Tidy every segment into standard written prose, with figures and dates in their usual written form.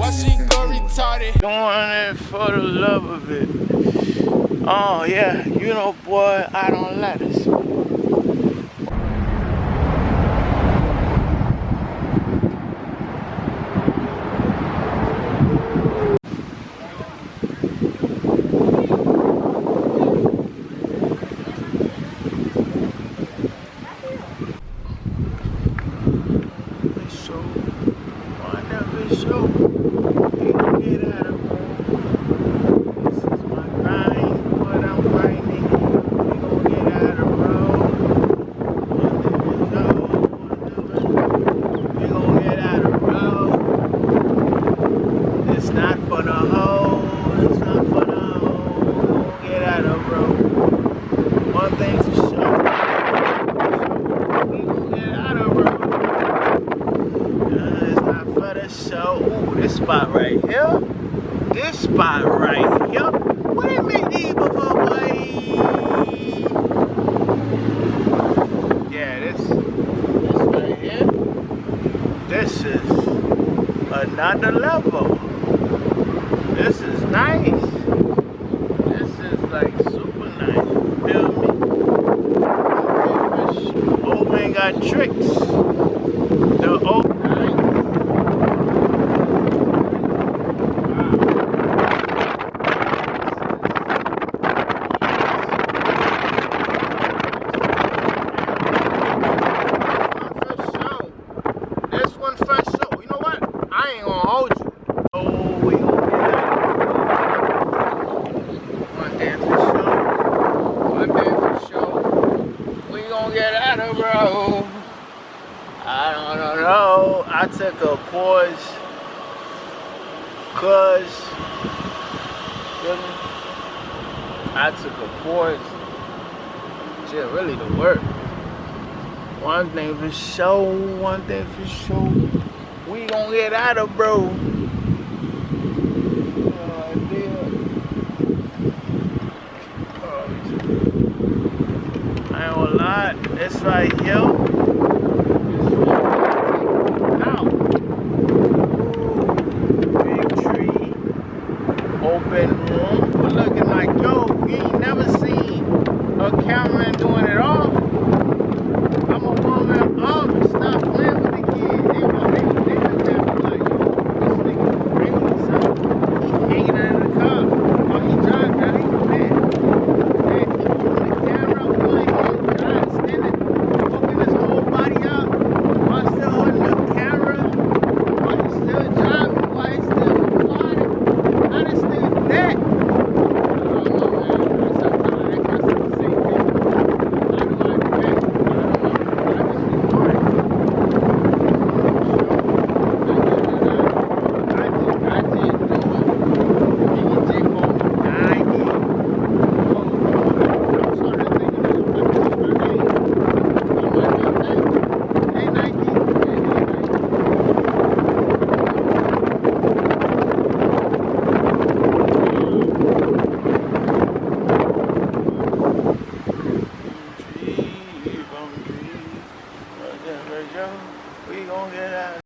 Why she go retarded? Doing it for the love of it. Oh yeah, you know, boy, I don't let us. This spot right here. This spot right here. What it make these before, boy? Yeah, this right here. This is another level. This is nice. This is like super nice. Feel me? Old man got tricks. The old bro. I don't know. I took a pause cause I took a pause. Shit, really the work. One thing for sure, we gonna get out of bro. I ain't gonna lie, it's right here. Now, big tree, open room. We're looking like, yo, we ain't never seen a cameraman doing it all. I'm a woman up and stop playing with the kids. They just have like, yo, this nigga crazy, son. He hanging out in the car. Oh, he driving, now he's mad. We gon' get out.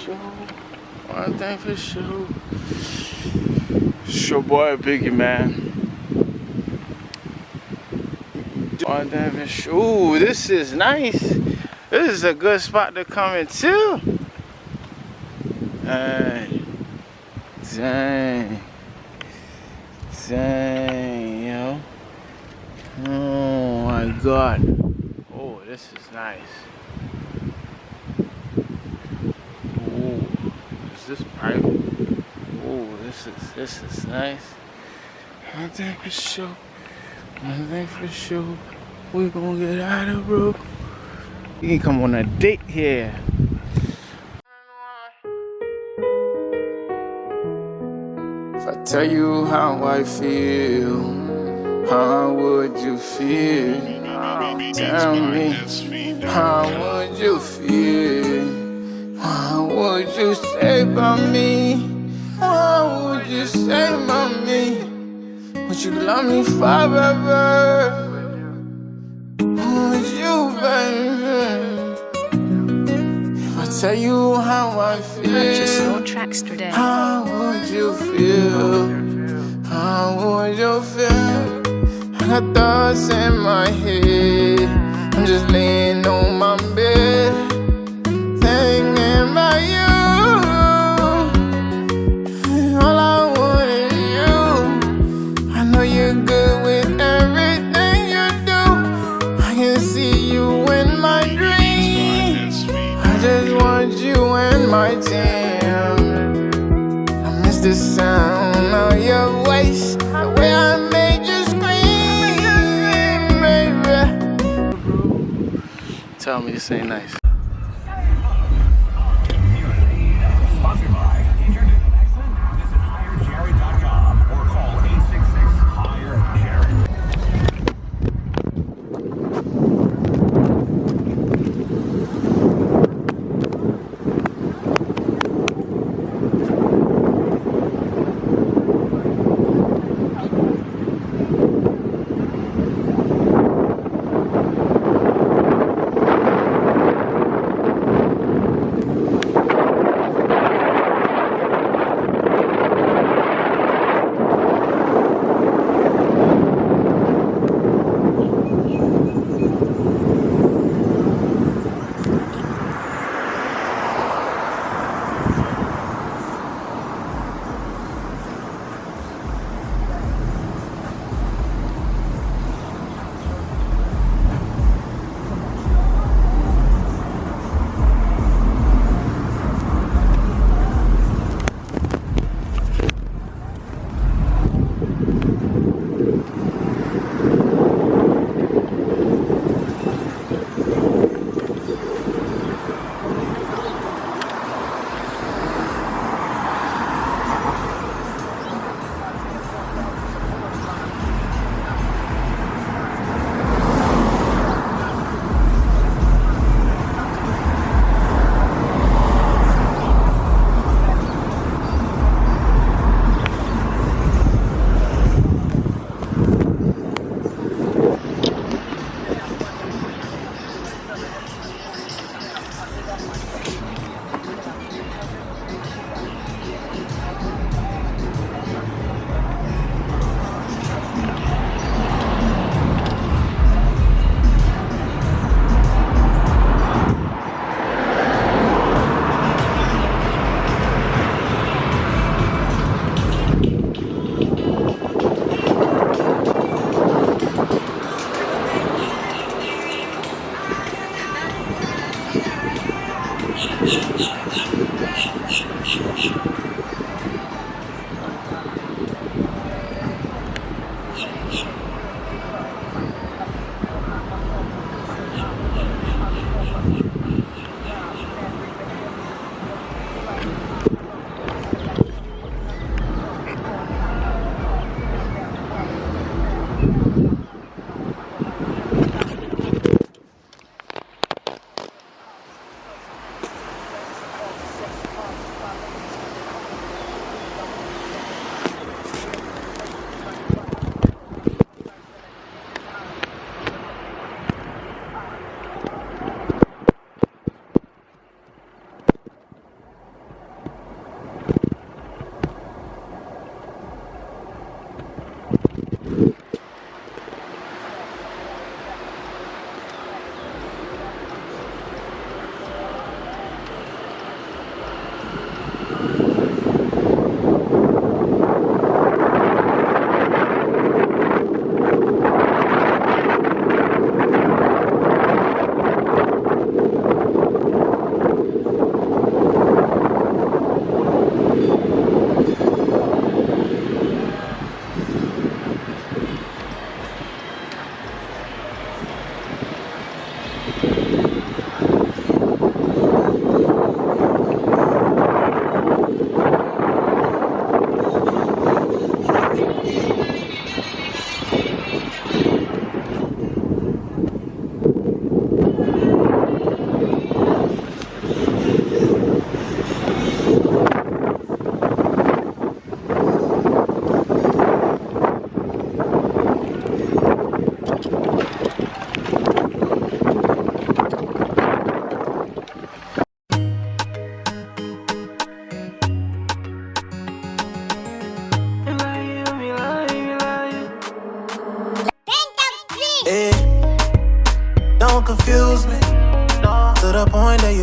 sure. One thing for sure. It's your boy Biggie, man. One thing for sure. Ooh, this is nice. This is a good spot to come in too. Hey. Dang. Dang, yo. Oh my God. Oh, this is nice. Oh, is this private? Oh, this is nice. One thing for sure. One thing for sure. We gonna get out of bro. You can come on a date here. If I tell you how I feel, how would you feel? Tell me, how would you feel? What would you say about me? What would you say about me? Would you love me forever? Would you, baby? If I tell you how I feel, purchase your tracks today. how would you feel? How would you feel? I got thoughts in my head. I'm just laying on my bed, thinking about you. All I want is you. I know you're good with everything you do. I can see you in my dreams. I just want you in my team. I miss the sound of your voice, the way I made you scream, baby. Tell me this ain't nice.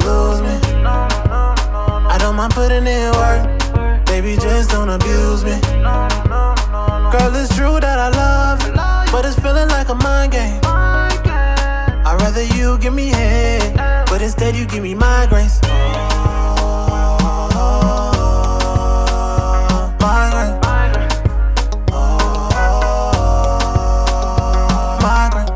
you lose me. I don't mind putting in work, baby, just don't abuse me. Girl, it's true that I love you, but it's feeling like a mind game. I'd rather you give me head, but instead you give me migraines. Migraine. Migraine.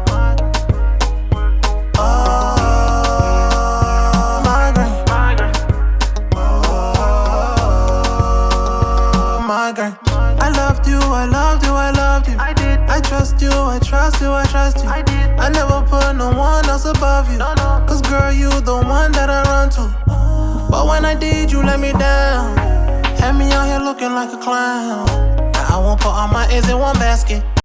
Migraine. I loved you, I loved you, I loved you. I did. I trust you, I trust you, I trust you. I did. I never put no one else above you. No, no. Cause girl, you the one that I run to. But when I did, you let me down. Had me out here looking like a clown. Now I won't put all my eggs in one basket.